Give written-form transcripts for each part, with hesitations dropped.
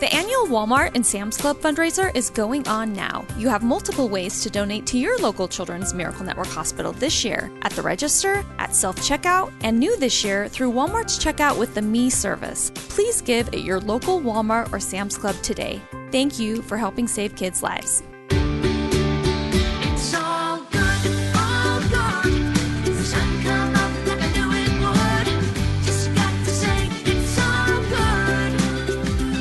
The annual Walmart and Sam's Club fundraiser is going on now. You have multiple ways to donate to your local Children's Miracle Network hospital this year: at the register, at self-checkout, and new this year through Walmart's checkout with the Me service. Please give at your local Walmart or Sam's Club today. Thank you for helping save kids' lives. It's all good, all gone. The sun come up like I knew it would. Just got to say, it's all good.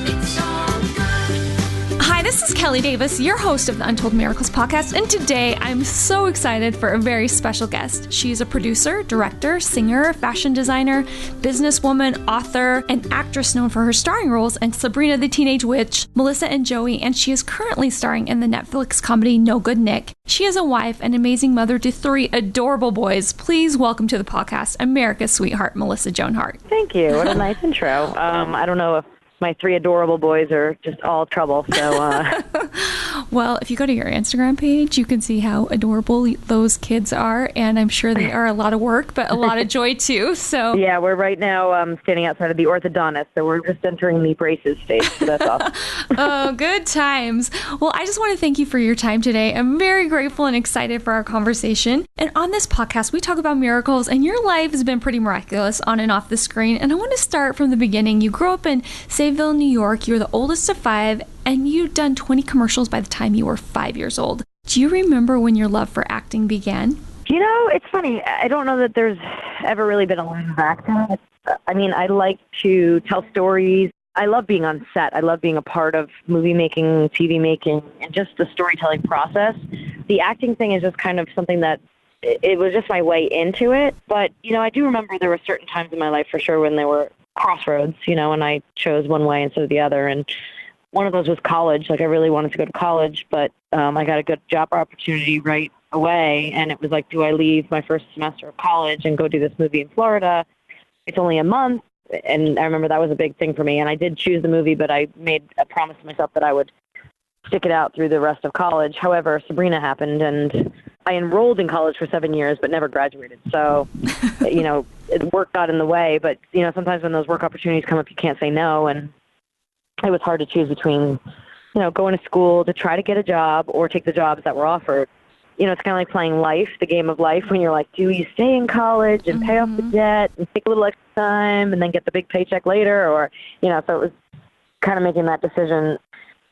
It's all good. Hi, this is Kelly Davis, your host of the Untold Miracles podcast, and today I'm so excited for a very special guest. She's a producer, director, singer, fashion designer, businesswoman, author, and actress known for her starring roles in Sabrina the Teenage Witch, Melissa and Joey, and she is currently starring in the Netflix comedy No Good Nick. She is a wife and amazing mother to 3 adorable boys. Please welcome to the podcast, America's sweetheart, Melissa Joan Hart. Thank you. What a nice intro. I don't know if my 3 adorable boys are just all trouble, so... Well, if you go to your Instagram page, you can see how adorable those kids are, and I'm sure they are a lot of work, but a lot of joy too, so... Yeah, we're right now standing outside of the orthodontist, so we're just entering the braces stage, so that's awesome. Oh, good times. Well, I just want to thank you for your time today. I'm very grateful and excited for our conversation. And on this podcast, we talk about miracles, and your life has been pretty miraculous on and off the screen, and I want to start from the beginning. You grew up in Sayville, New York. You're the oldest of 5, and you'd done 20 commercials by the time you were 5 years old. Do you remember when your love for acting began? You know, it's funny. I don't know that there's ever really been a line of acting. I mean, I like to tell stories. I love being on set. I love being a part of movie making, TV making, and just the storytelling process. The acting thing is just kind of something that it was just my way into it. But, you know, I do remember there were certain times in my life for sure when there were crossroads, you know, and I chose one way instead of the other. And one of those was college. Like, I really wanted to go to college, but I got a good job opportunity right away. And it was like, do I leave my first semester of college and go do this movie in Florida? It's only a month. And I remember that was a big thing for me. And I did choose the movie, but I made a promise to myself that I would stick it out through the rest of college. However, Sabrina happened, and I enrolled in college for 7 years, but never graduated. So, you know, work got in the way. But, you know, sometimes when those work opportunities come up, you can't say no. And it was hard to choose between, you know, going to school to try to get a job or take the jobs that were offered. You know, it's kind of like playing life, the game of life, when you're like, do you stay in college and pay off the debt and take a little extra time and then get the big paycheck later? Or, you know, so it was kind of making that decision.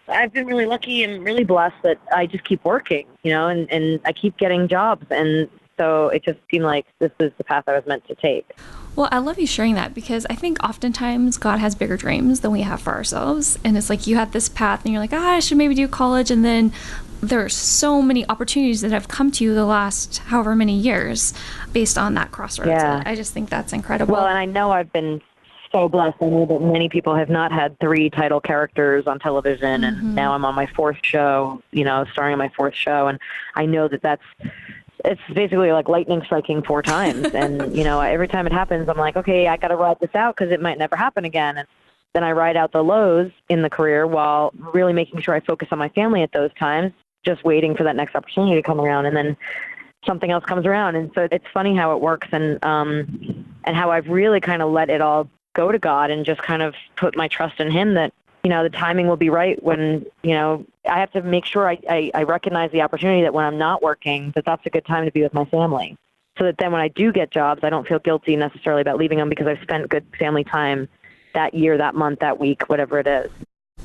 I've been really lucky and really blessed that I just keep working, you know, and I keep getting jobs. And so it just seemed like this is the path I was meant to take. Well, I love you sharing that, because I think oftentimes God has bigger dreams than we have for ourselves. And it's like you had this path and you're like, I should maybe do college. And then there's so many opportunities that have come to you the last however many years based on that crossroads. Yeah. I just think that's incredible. Well, and I know I've been so blessed. I know that many people have not had 3 title characters on television, and now I'm on my 4th show, you know, starring on my 4th show. And I know that it's basically like lightning striking 4 times. And, you know, every time it happens, I'm like, okay, I got to ride this out because it might never happen again. And then I ride out the lows in the career while really making sure I focus on my family at those times, just waiting for that next opportunity to come around. And then something else comes around. And so it's funny how it works, and how I've really kind of let it all go to God and just kind of put my trust in Him that, you know, the timing will be right when, you know, I have to make sure I recognize the opportunity that when I'm not working, that's a good time to be with my family. So that then when I do get jobs, I don't feel guilty necessarily about leaving them because I've spent good family time that year, that month, that week, whatever it is.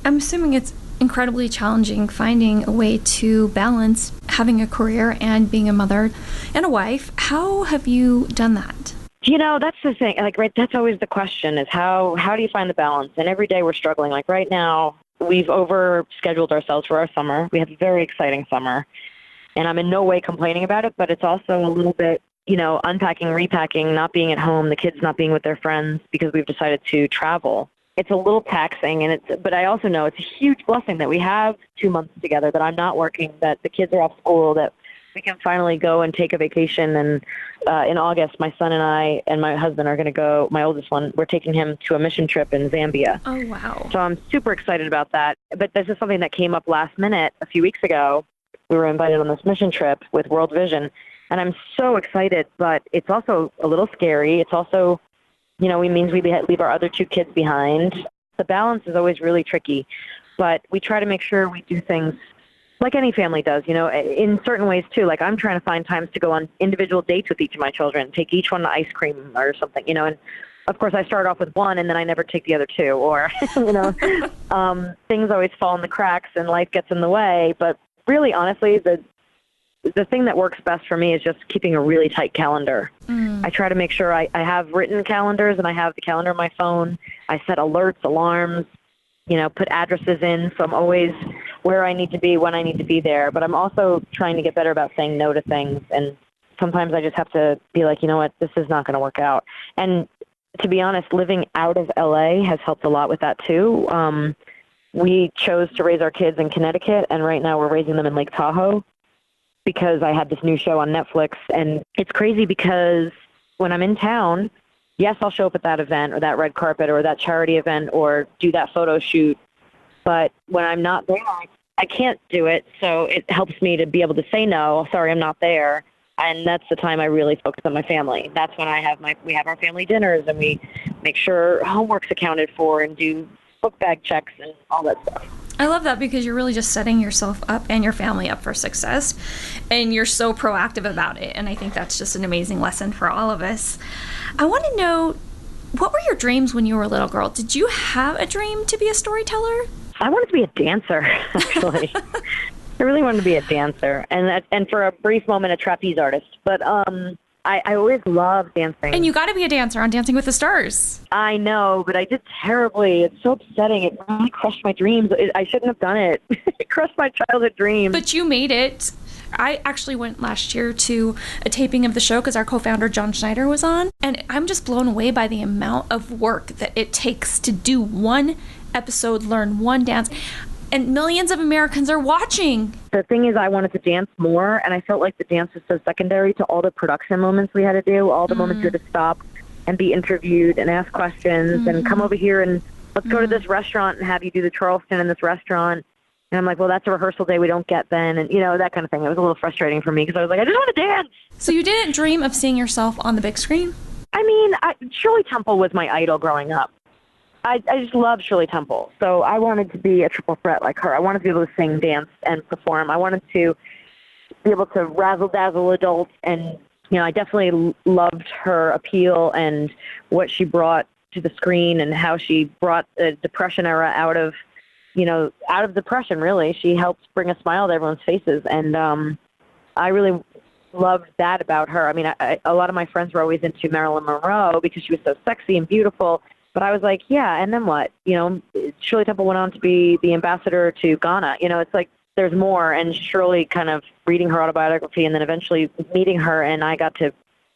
I'm assuming it's incredibly challenging finding a way to balance having a career and being a mother and a wife. How have you done that? You know, that's the thing. Like, right, that's always the question, is how do you find the balance? And every day we're struggling. Like right now, we've overscheduled ourselves for our summer. We have a very exciting summer, and I'm in no way complaining about it, but it's also a little bit, you know, unpacking, repacking, not being at home, the kids not being with their friends because we've decided to travel. It's a little taxing, but I also know it's a huge blessing that we have 2 months together, that I'm not working, that the kids are off school, that we can finally go and take a vacation. And in August, my son and I and my husband are going to go, my oldest one, we're taking him to a mission trip in Zambia. Oh, wow. So I'm super excited about that. But this is something that came up last minute a few weeks ago. We were invited on this mission trip with World Vision, and I'm so excited, but it's also a little scary. It's also, you know, it means we leave our other 2 kids behind. the balance is always really tricky. But we try to make sure we do things like any family does, in certain ways too. Like I'm trying to find times to go on individual dates with each of my children, take each one to ice cream or something, and of course I start off with one and then I never take the other two, or, things always fall in the cracks and life gets in the way. But really, honestly, the thing that works best for me is just keeping a really tight calendar. I try to make sure I have written calendars and I have the calendar on my phone. I set alerts, alarms, put addresses in, so I'm always where I need to be, when I need to be there. But I'm also trying to get better about saying no to things. And sometimes I just have to be like, you know what, this is not going to work out. And to be honest, living out of LA has helped a lot with that too. We chose to raise our kids in Connecticut, and right now we're raising them in Lake Tahoe because I had this new show on Netflix. And it's crazy because when I'm in town, yes, I'll show up at that event or that red carpet or that charity event or do that photo shoot. But when I'm not there, I can't do it. So it helps me to be able to say no, sorry, I'm not there. And that's the time I really focus on my family. That's when we have our family dinners and we make sure homework's accounted for and do book bag checks and all that stuff. I love that because you're really just setting yourself up and your family up for success, and you're so proactive about it. And I think that's just an amazing lesson for all of us. I want to know, what were your dreams when you were a little girl? Did you have a dream to be a storyteller? I wanted to be a dancer, actually. I really wanted to be a dancer, and for a brief moment, a trapeze artist. But I always loved dancing. And you got to be a dancer on Dancing with the Stars. I know, but I did terribly. It's so upsetting. It really crushed my dreams. I shouldn't have done it. It crushed my childhood dreams. But you made it. I actually went last year to a taping of the show because our co-founder John Schneider was on, and I'm just blown away by the amount of work that it takes to do one episode, learn one dance, and millions of Americans are watching. The thing is, I wanted to dance more, and I felt like the dance was so secondary to all the production moments we had to do, all the moments you had to stop and be interviewed and ask questions and come over here and let's go to this restaurant and have you do the Charleston in this restaurant. And I'm like, well, that's a rehearsal day we don't get then, and, that kind of thing. It was a little frustrating for me because I was like, I just want to dance. So you didn't dream of seeing yourself on the big screen? I mean, Shirley Temple was my idol growing up. I just love Shirley Temple. So I wanted to be a triple threat like her. I wanted to be able to sing, dance, and perform. I wanted to be able to razzle-dazzle adults. And, I definitely loved her appeal and what she brought to the screen and how she brought the Depression era out of depression, really. She helped bring a smile to everyone's faces. And I really loved that about her. I mean, a lot of my friends were always into Marilyn Monroe because she was so sexy and beautiful. But I was like, yeah, and then what? Shirley Temple went on to be the ambassador to Ghana. It's like there's more. And Shirley kind of reading her autobiography and then eventually meeting her, and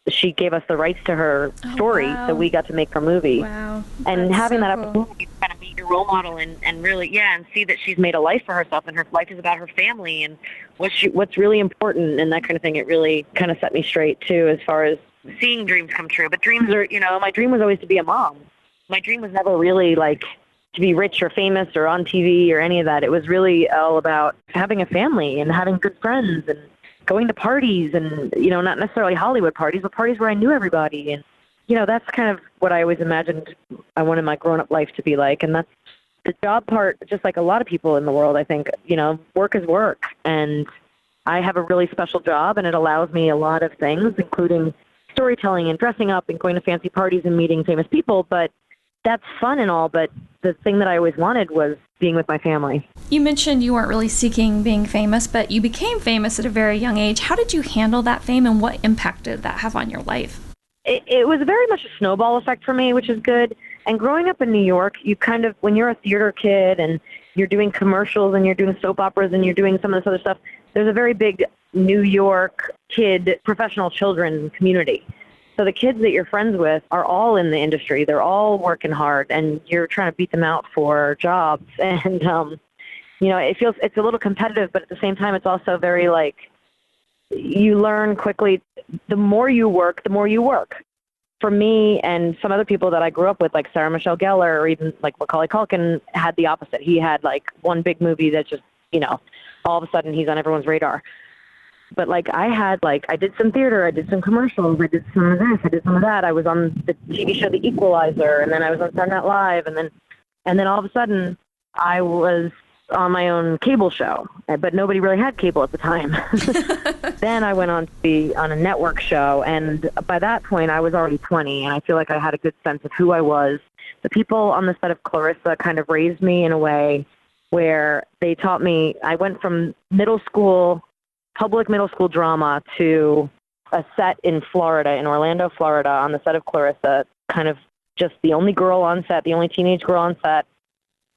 she gave us the rights to her story, so we got to make her movie. Wow. And That's having so that cool. opportunity to kind of meet your role model and really, and see that she's made a life for herself, and her life is about her family and what's really important and that kind of thing, it really kind of set me straight, too, as far as seeing dreams come true. But dreams are, my dream was always to be a mom. My dream was never really like to be rich or famous or on TV or any of that. It was really all about having a family and having good friends and going to parties and, not necessarily Hollywood parties, but parties where I knew everybody. And, that's kind of what I always imagined I wanted my grown-up life to be like. And that's the job part, just like a lot of people in the world, I think, work is work. And I have a really special job, and it allows me a lot of things, including storytelling and dressing up and going to fancy parties and meeting famous people. But that's fun and all, but the thing that I always wanted was being with my family. You mentioned you weren't really seeking being famous, but you became famous at a very young age. How did you handle that fame, and what impact did that have on your life? It was very much a snowball effect for me, which is good. And growing up in New York, you kind of, when you're a theater kid and you're doing commercials and you're doing soap operas and you're doing some of this other stuff, there's a very big New York kid, professional children community. So the kids that you're friends with are all in the industry. They're all working hard, and you're trying to beat them out for jobs. And, it's a little competitive, but at the same time, it's also very you learn quickly. The more you work, the more you work. For me and some other people that I grew up with, like Sarah Michelle Gellar, or even like Macaulay Culkin, had the opposite. He had one big movie that just, all of a sudden he's on everyone's radar. But I did some theater, I did some commercials, I did some of this, I did some of that. I was on the TV show The Equalizer, and then I was on Saturday Night Live, and then And then all of a sudden, I was on my own cable show, but nobody really had cable at the time. Then I went on to be on a network show, and by that point, I was already 20, and I feel like I had a good sense of who I was. The people on the set of Clarissa kind of raised me in a way where they taught me. I went from middle school, public middle school drama, to a set in Florida, in Orlando, Florida, on the set of Clarissa, kind of just the only girl on set, the only teenage girl on set,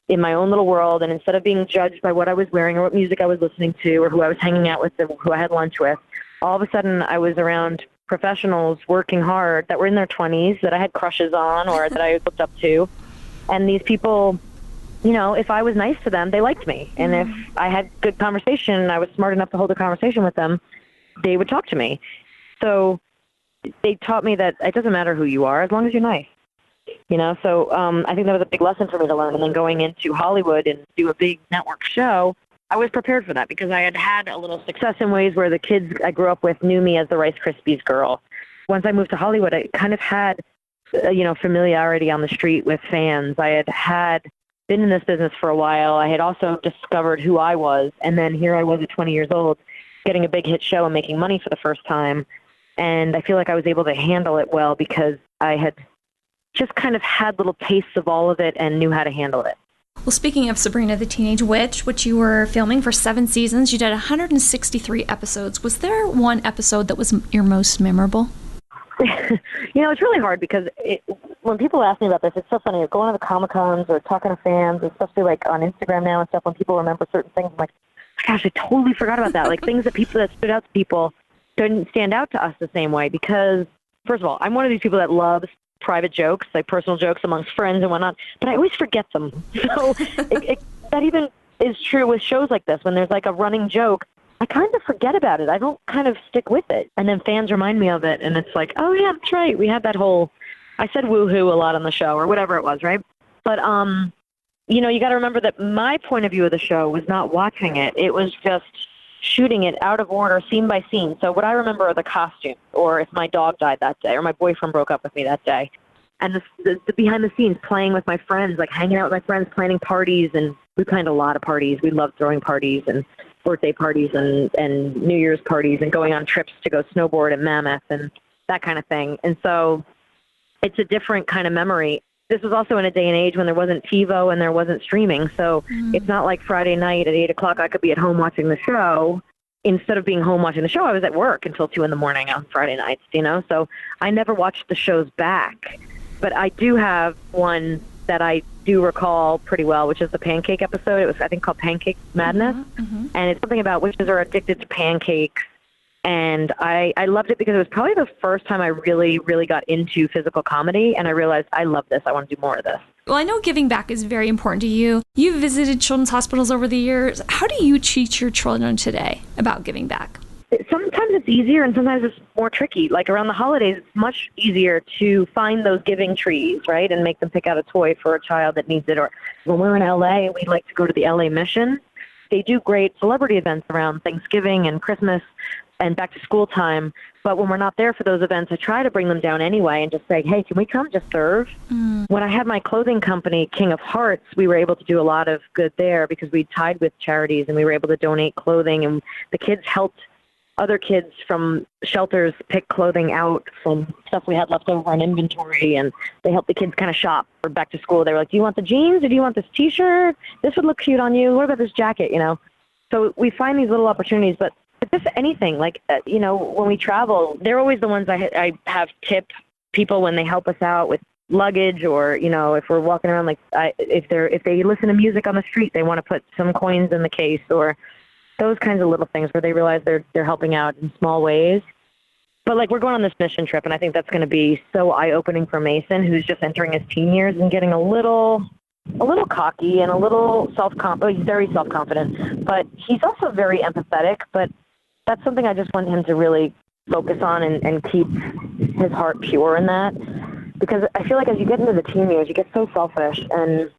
in my own little world. And instead of being judged by what I was wearing or what music I was listening to or who I was hanging out with or who I had lunch with, all of a sudden I was around professionals working hard that were in their 20s that I had crushes on or that I looked up to. And these people, you know, if I was nice to them, they liked me. And if I had good conversation and I was smart enough to hold a conversation with them, they would talk to me. So they taught me that it doesn't matter who you are as long as you're nice. You know, so I think that was a big lesson for me to learn. And then going into Hollywood and do a big network show, I was prepared for that because I had had a little success in ways where the kids I grew up with knew me as the Rice Krispies girl. Once I moved to Hollywood, I kind of had, you know, familiarity on the street with fans. I had been in this business for a while. I had also discovered who I was. And then here I was at 20 years old, getting a big hit show and making money for the first time. And I feel like I was able to handle it well because I had just kind of had little tastes of all of it and knew how to handle it. Well, speaking of Sabrina the Teenage Witch, which you were filming for 7 seasons, you did 163 episodes. Was there one episode that was your most memorable? You know, it's really hard because when people ask me about this, it's so funny. Going to the Comic-Cons or talking to fans, especially like on Instagram now and stuff, when people remember certain things, I'm like, gosh, I totally forgot about that. Like things that stood out to people didn't stand out to us the same way because, first of all, I'm one of these people that loves private jokes, like personal jokes amongst friends and whatnot, but I always forget them. So that even is true with shows like this. When there's like a running joke, I kind of forget about it. I don't kind of stick with it. And then fans remind me of it, and it's like, oh yeah, that's right. We had that whole, I said woohoo a lot on the show or whatever it was, right? But, you know, you got to remember that my point of view of the show was not watching it. It was just shooting it out of order, scene by scene. So what I remember are the costumes, or if my dog died that day, or my boyfriend broke up with me that day. And the behind the scenes, playing with my friends, like hanging out with my friends, planning parties. And we planned a lot of parties. We loved throwing parties and birthday parties and New Year's parties and going on trips to go snowboard at Mammoth and that kind of thing. And so it's a different kind of memory. This was also in a day and age when there wasn't TiVo and there wasn't streaming. So it's not like Friday night at 8 o'clock I could be at home watching the show. Instead of being home watching the show, I was at work until 2 in the morning on Friday nights, you know? So I never watched the shows back. But I do have one that I do recall pretty well, which is the pancake episode. It was, I think, called Pancake Madness. And it's something about witches are addicted to pancakes. And I loved it because it was probably the first time I really, really got into physical comedy. And I realized I love this. I want to do more of this. Well, I know giving back is very important to you. You've visited children's hospitals over the years. How do you teach your children today about giving back? Sometimes it's easier and sometimes it's more tricky. Like around the holidays, it's much easier to find those giving trees, right, and make them pick out a toy for a child that needs it. Or when we're in LA, we like to go to the LA Mission. They do great celebrity events around Thanksgiving and Christmas and back to school time. But when we're not there for those events, I try to bring them down anyway and just say, hey, can we come just serve? When I had my clothing company, King of Hearts, we were able to do a lot of good there because we tied with charities and we were able to donate clothing, and the kids helped other kids from shelters pick clothing out from stuff we had left over in inventory, and they helped the kids kind of shop for back to school. They were like, do you want the jeans or do you want this T-shirt? This would look cute on you. What about this jacket, you know? So we find these little opportunities, but just anything. Like, you know, when we travel, they're always the ones I have tip people when they help us out with luggage, or, you know, if we're walking around, like if they listen to music on the street, they want to put some coins in the case, or those kinds of little things where they realize they're helping out in small ways. But like, we're going on this mission trip, and I think that's going to be so eye-opening for Mason, who's just entering his teen years and getting a little cocky and a little he's very self-confident, but he's also very empathetic. But that's something I just want him to really focus on and keep his heart pure in that, because I feel like as you get into the teen years, you get so selfish, and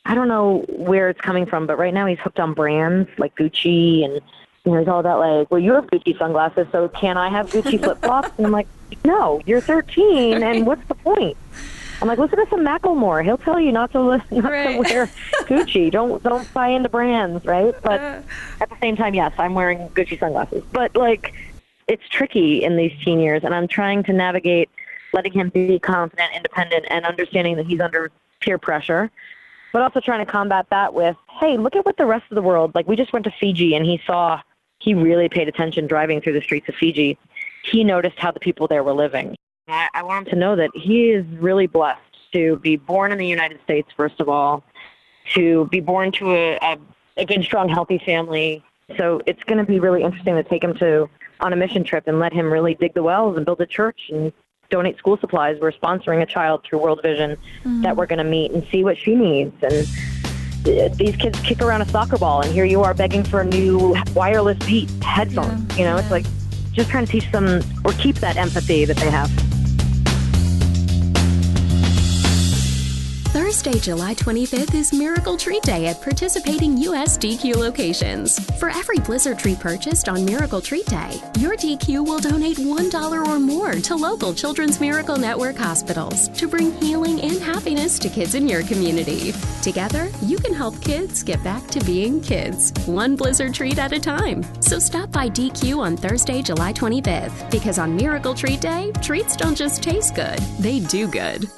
I don't know where it's coming from, but right now he's hooked on brands like Gucci, and, you know, he's all about like, well, you have Gucci sunglasses, so can I have Gucci flip-flops? And I'm like, no, you're 13, and what's the point? I'm like, listen to some Macklemore. He'll tell you not to wear Gucci. Don't buy into brands, right? But at the same time, yes, I'm wearing Gucci sunglasses. But like, it's tricky in these teen years, and I'm trying to navigate letting him be confident, independent, and understanding that he's under peer pressure, but also trying to combat that with, hey, look at what the rest of the world, like we just went to Fiji and he really paid attention driving through the streets of Fiji. He noticed how the people there were living. I want him to know that he is really blessed to be born in the United States, first of all, to be born to a good, strong, healthy family. So it's going to be really interesting to take him on a mission trip and let him really dig the wells and build a church and donate school supplies. We're sponsoring a child through World Vision that we're going to meet and see what she needs. And these kids kick around a soccer ball, and here you are begging for a new wireless Beat headphones. It's like just trying to teach them or keep that empathy that they have. Thursday, July 25th is Miracle Treat Day at participating U.S. DQ locations. For every Blizzard treat purchased on Miracle Treat Day, your DQ will donate $1 or more to local Children's Miracle Network hospitals to bring healing and happiness to kids in your community. Together, you can help kids get back to being kids, one Blizzard treat at a time. So stop by DQ on Thursday, July 25th, because on Miracle Treat Day, treats don't just taste good, they do good.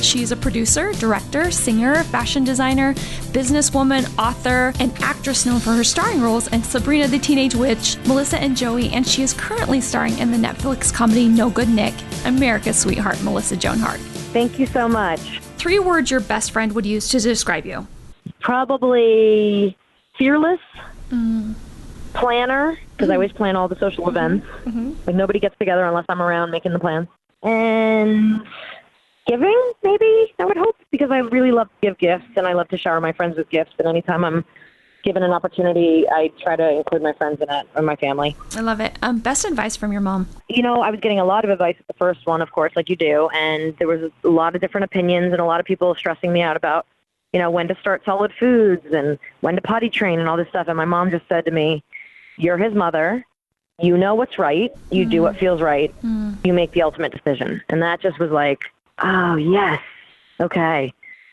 She's a producer, director, singer, fashion designer, businesswoman, author, and actress known for her starring roles in Sabrina the Teenage Witch, Melissa and Joey, and she is currently starring in the Netflix comedy No Good Nick, America's sweetheart, Melissa Joan Hart. Thank you so much. 3 words your best friend would use to describe you. Probably fearless, planner, because I always plan all the social events. Like nobody gets together unless I'm around making the plans. And giving, maybe, I would hope, because I really love to give gifts, and I love to shower my friends with gifts, and anytime I'm given an opportunity, I try to include my friends in it, or my family. I love it. Best advice from your mom? I was getting a lot of advice at the first one, of course, like you do, and there was a lot of different opinions and a lot of people stressing me out about, when to start solid foods and when to potty train and all this stuff, and my mom just said to me, you're his mother, you know what's right, you do what feels right, you make the ultimate decision. And that just was like, oh, yes. Okay.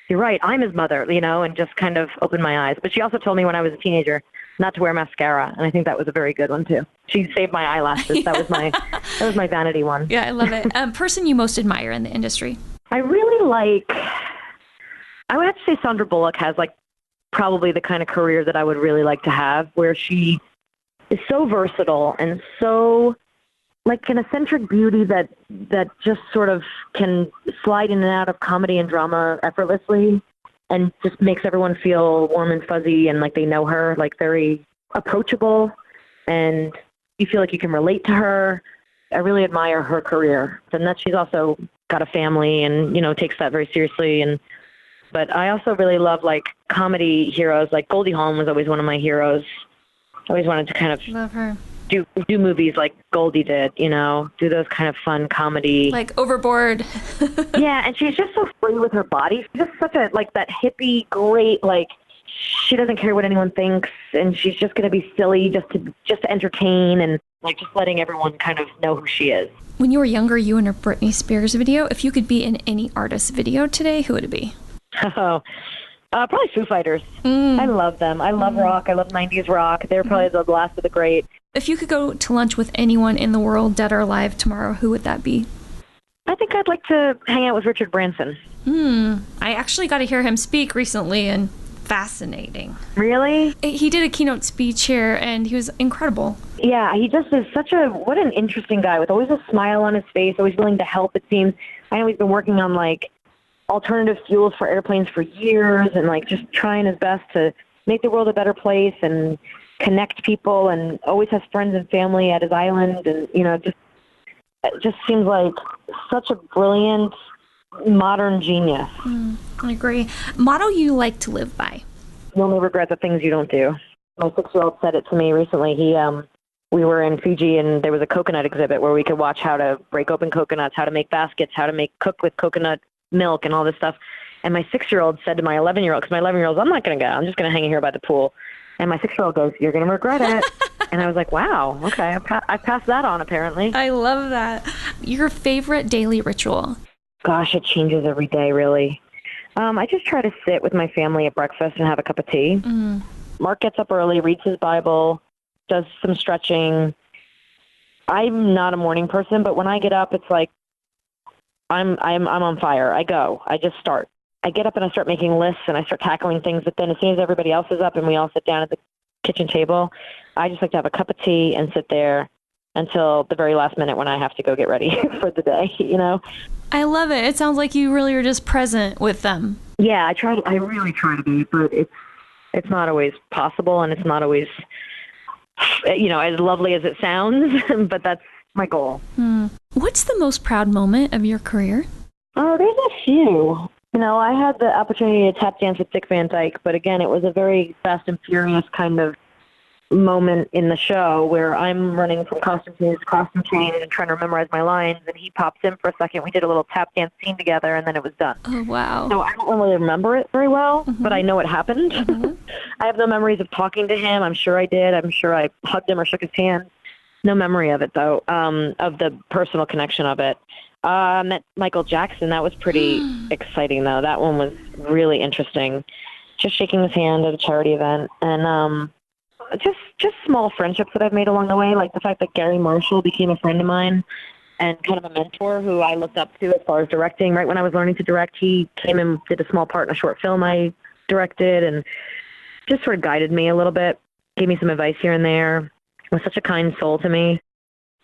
You're right. I'm his mother, and just kind of opened my eyes. But she also told me when I was a teenager not to wear mascara. And I think that was a very good one, too. She saved my eyelashes. That was my vanity one. Yeah, I love it. Person you most admire in the industry? I really I would have to say Sandra Bullock has, probably the kind of career that I would really like to have, where she is so versatile and so an eccentric beauty that just sort of can slide in and out of comedy and drama effortlessly and just makes everyone feel warm and fuzzy and like they know her, very approachable, and you feel like you can relate to her. I really admire her career, and that she's also got a family and, takes that very seriously. But I also really love comedy heroes. Goldie Hawn was always one of my heroes. I always wanted to kind of Love her. Do movies like Goldie did, do those kind of fun comedy. Overboard. Yeah, and she's just so free with her body. She's just such a, that hippie, great, she doesn't care what anyone thinks, and she's just going to be silly just to entertain, and, just letting everyone kind of know who she is. When you were younger, you in a Britney Spears video. If you could be in any artist's video today, who would it be? Oh, probably Foo Fighters. I love them. I love rock. I love 90s rock. They're probably the last of the great. If you could go to lunch with anyone in the world, dead or alive, tomorrow, who would that be? I think I'd like to hang out with Richard Branson. I actually got to hear him speak recently, and fascinating. Really? He did a keynote speech here, and he was incredible. Yeah, he just is what an interesting guy with always a smile on his face, always willing to help, it seems. I know he's been working on, alternative fuels for airplanes for years, and, just trying his best to make the world a better place and connect people, and always has friends and family at his island, and it just seems like such a brilliant modern genius. I agree. Motto you like to live by? You only regret the things you don't do. My 6-year-old said it to me recently. We were in Fiji, and there was a coconut exhibit where we could watch how to break open coconuts, how to make baskets, how to cook with coconut milk and all this stuff. And my 6-year-old said to my 11-year-old, because my 11-year-old's, I'm not going to go. I'm just going to hang here by the pool. And my 6-year-old goes, you're going to regret it. And I was like, wow, okay, I passed that on apparently. I love that. Your favorite daily ritual? Gosh, it changes every day, really. I just try to sit with my family at breakfast and have a cup of tea. Mark gets up early, reads his Bible, does some stretching. I'm not a morning person, but when I get up, it's like I'm on fire. I just start. I get up and I start making lists and I start tackling things. But then as soon as everybody else is up and we all sit down at the kitchen table, I just like to have a cup of tea and sit there until the very last minute when I have to go get ready for the day, you know? I love it. It sounds like you really are just present with them. Yeah, I really try to be, but it's not always possible and it's not always, you know, as lovely as it sounds, but that's my goal. What's the most proud moment of your career? Oh, there's a few. You know, I had the opportunity to tap dance with Dick Van Dyke, but again, it was a very Fast and Furious kind of moment in the show where I'm running from costume change to costume change and trying to memorize my lines, and he pops in for a second. We did a little tap dance scene together, and then it was done. Oh, wow. So I don't really remember it very well, but I know it happened. I have no memories of talking to him. I'm sure I did. I'm sure I hugged him or shook his hand. No memory of it, though, of the personal connection of it. I met Michael Jackson. That was pretty exciting, though. That one was really interesting. Just shaking his hand at a charity event. And just small friendships that I've made along the way, like the fact that Gary Marshall became a friend of mine and kind of a mentor who I looked up to as far as directing. Right when I was learning to direct, he came and did a small part in a short film I directed and just sort of guided me a little bit, gave me some advice here and there, was such a kind soul to me.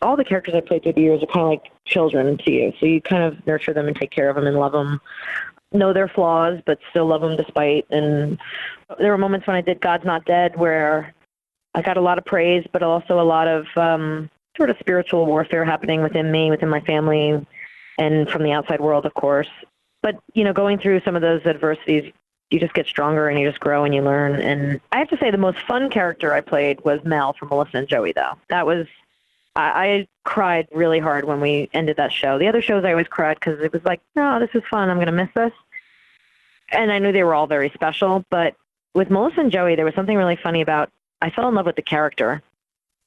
All the characters I played through the years are kind of like children to you, so you kind of nurture them and take care of them and love them, know their flaws, but still love them despite. And there were moments when I did God's Not Dead where I got a lot of praise, but also a lot of sort of spiritual warfare happening within me, within my family, and from the outside world, of course. But, you know, going through some of those adversities, you just get stronger and you just grow and you learn. And I have to say the most fun character I played was Mel from Melissa and Joey, though. That was, I cried really hard when we ended that show. The other shows I always cried because it was like, no, this is fun. I'm going to miss this. And I knew they were all very special. But with Melissa and Joey, there was something really funny about, I fell in love with the character.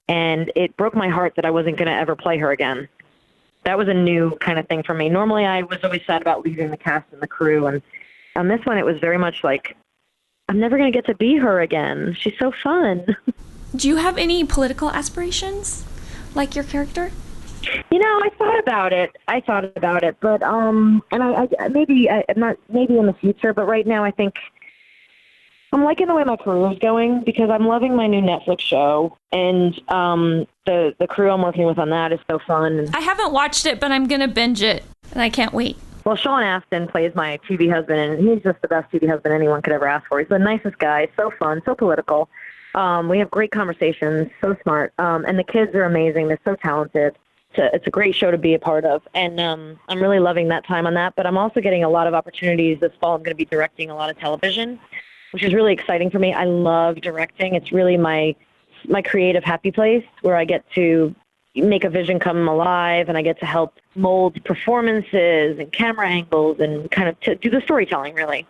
And it broke my heart that I wasn't going to ever play her again. That was a new kind of thing for me. Normally, I was always sad about leaving the cast and the crew. And on this one, it was very much like, I'm never going to get to be her again. She's so fun. Do you have any political aspirations, like your character? You know, I thought about it, but and I maybe in the future, but right now I think I'm liking the way my career is going because I'm loving my new Netflix show, and the crew I'm working with on that is so fun. I haven't watched it, but I'm going to binge it, and I can't wait. Well, Sean Astin plays my TV husband, and he's just the best TV husband anyone could ever ask for. He's the nicest guy, so fun, so political. We have great conversations, so smart, and the kids are amazing. They're so talented. It's a great show to be a part of, and I'm really loving that time on that. But I'm also getting a lot of opportunities this fall. I'm going to be directing a lot of television, which is really exciting for me. I love directing. It's really my creative happy place where I get to make a vision come alive, and I get to help mold performances and camera angles and kind of do the storytelling, really.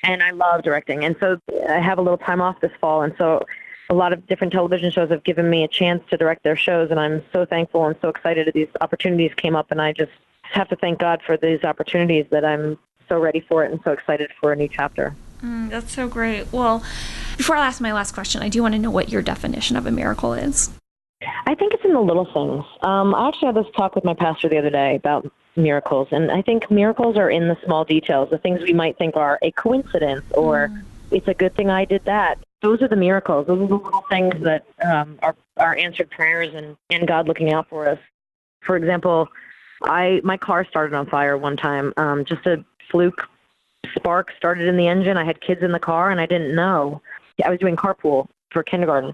And I love directing. And so I have a little time off this fall, and so a lot of different television shows have given me a chance to direct their shows, and I'm so thankful and so excited that these opportunities came up, and I just have to thank God for these opportunities that I'm so ready for it and so excited for a new chapter. That's so great. Well, before I ask my last question, I do want to know what your definition of a miracle is. I think it's in the little things. I actually had this talk with my pastor the other day about miracles, and I think miracles are in the small details, the things we might think are a coincidence or it's a good thing I did that. Those are the miracles. Those are the little things that are answered prayers and God looking out for us. For example, my car started on fire one time. Just a fluke spark started in the engine. I had kids in the car, and I didn't know. I was doing carpool for kindergarten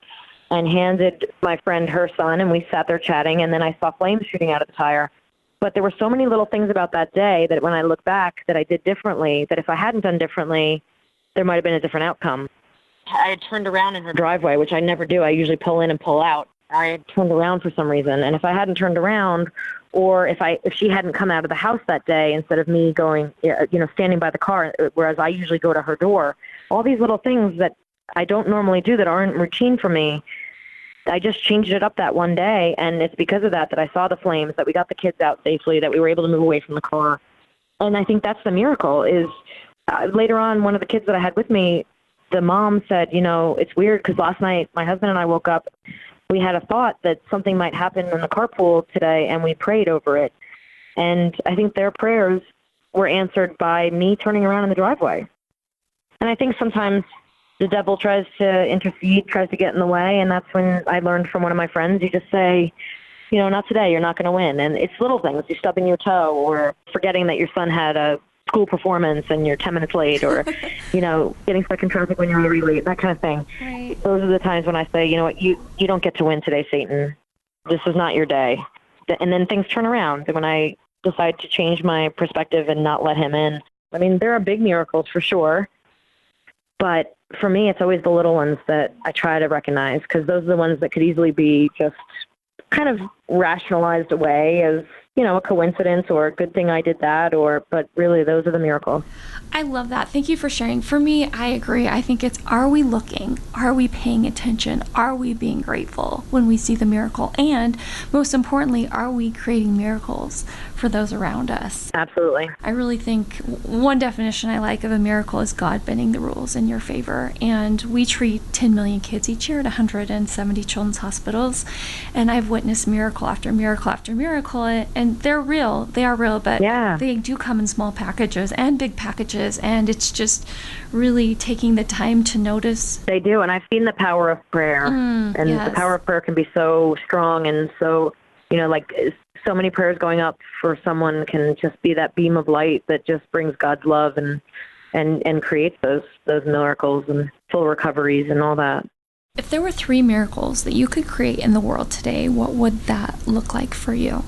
and handed my friend her son, and we sat there chatting, and then I saw flames shooting out of the tire. But there were so many little things about that day that when I look back that I did differently, that if I hadn't done differently, there might have been a different outcome. I had turned around in her driveway, which I never do. I usually pull in and pull out. I had turned around for some reason. And if I hadn't turned around, or if she hadn't come out of the house that day instead of me going, standing by the car, whereas I usually go to her door, all these little things that I don't normally do that aren't routine for me, I just changed it up that one day, and it's because of that I saw the flames, that we got the kids out safely, that we were able to move away from the car. And I think that's the miracle is later on, one of the kids that I had with me, the mom said, it's weird because last night my husband and I woke up, we had a thought that something might happen in the carpool today, and we prayed over it. And I think their prayers were answered by me turning around in the driveway. And I think sometimes the devil tries to intercede, tries to get in the way, and that's when I learned from one of my friends, you just say, not today, you're not going to win. And it's little things, you stubbing your toe or forgetting that your son had a school performance and you're 10 minutes late or, getting stuck in traffic when you're already late, that kind of thing. Right. Those are the times when I say, you don't get to win today, Satan. This is not your day. And then things turn around when I decide to change my perspective and not let him in. I mean, there are big miracles for sure, but for me, it's always the little ones that I try to recognize because those are the ones that could easily be just kind of rationalized away as, a coincidence or a good thing I did that, but really those are the miracles. I love that. Thank you for sharing. For me, I agree. I think it's, are we looking? Are we paying attention? Are we being grateful when we see the miracle? And most importantly, are we creating miracles for those around us? Absolutely. I really think one definition I like of a miracle is God bending the rules in your favor. And we treat 10 million kids each year at 170 children's hospitals. And I've witnessed miracle after miracle after miracle. And they're real. They are real, but they do come in small packages and big packages. And it's just really taking the time to notice. They do. And I've seen the power of prayer. The power of prayer can be so strong and so, so many prayers going up for someone can just be that beam of light that just brings God's love and creates those miracles and full recoveries and all that. If there were 3 miracles that you could create in the world today, what would that look like for you?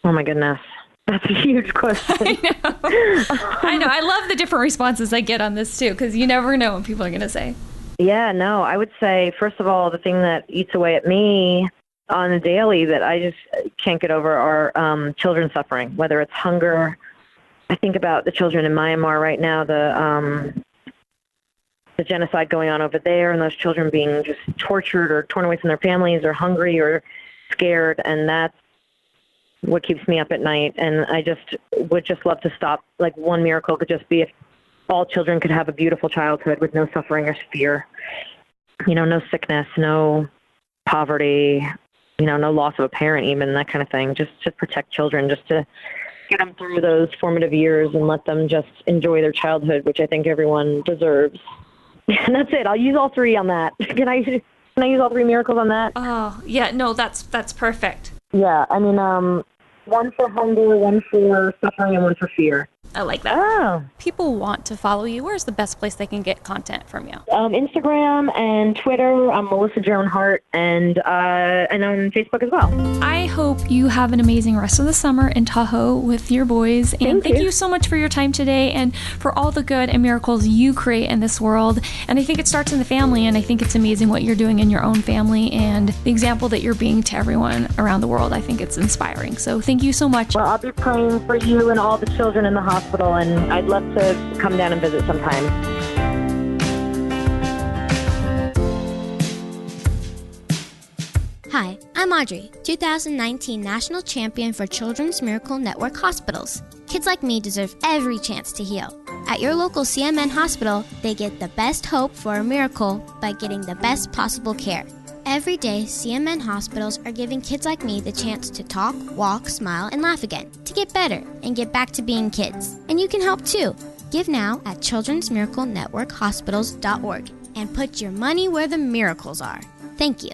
Oh my goodness. That's a huge question. I know. I love the different responses I get on this too, because you never know what people are going to say. Yeah, no, I would say, first of all, the thing that eats away at me on a daily that I just can't get over are children suffering, whether it's hunger. I think about the children in Myanmar right now, the genocide going on over there, and those children being just tortured or torn away from their families or hungry or scared, and that's what keeps me up at night. And I just would just love to stop. Like one miracle could just be if all children could have a beautiful childhood with no suffering or fear, no sickness, no poverty, no loss of a parent, even that kind of thing, just to protect children, just to get them through those formative years and let them just enjoy their childhood, which I think everyone deserves. And that's it. I'll use all 3 on that. Can I use all 3 miracles on that? Oh, yeah. No, that's perfect. Yeah. I mean, one for hunger, one for suffering, and one for fear. I like that. Oh. People want to follow you. Where's the best place they can get content from you? Instagram and Twitter. I'm Melissa Joan Hart, and on Facebook as well. I hope you have an amazing rest of the summer in Tahoe with your boys. And thank you so much for your time today and for all the good and miracles you create in this world. And I think it starts in the family, and I think it's amazing what you're doing in your own family and the example that you're being to everyone around the world. I think it's inspiring. So thank you so much. Well, I'll be praying for you and all the children in the hospital, and I'd love to come down and visit sometime. Hi, I'm Audrey, 2019 National Champion for Children's Miracle Network Hospitals. Kids like me deserve every chance to heal. At your local CMN hospital, they get the best hope for a miracle by getting the best possible care. Every day, CMN hospitals are giving kids like me the chance to talk, walk, smile, and laugh again, to get better and get back to being kids. And you can help too. Give now at childrensmiraclenetworkhospitals.org and put your money where the miracles are. Thank you.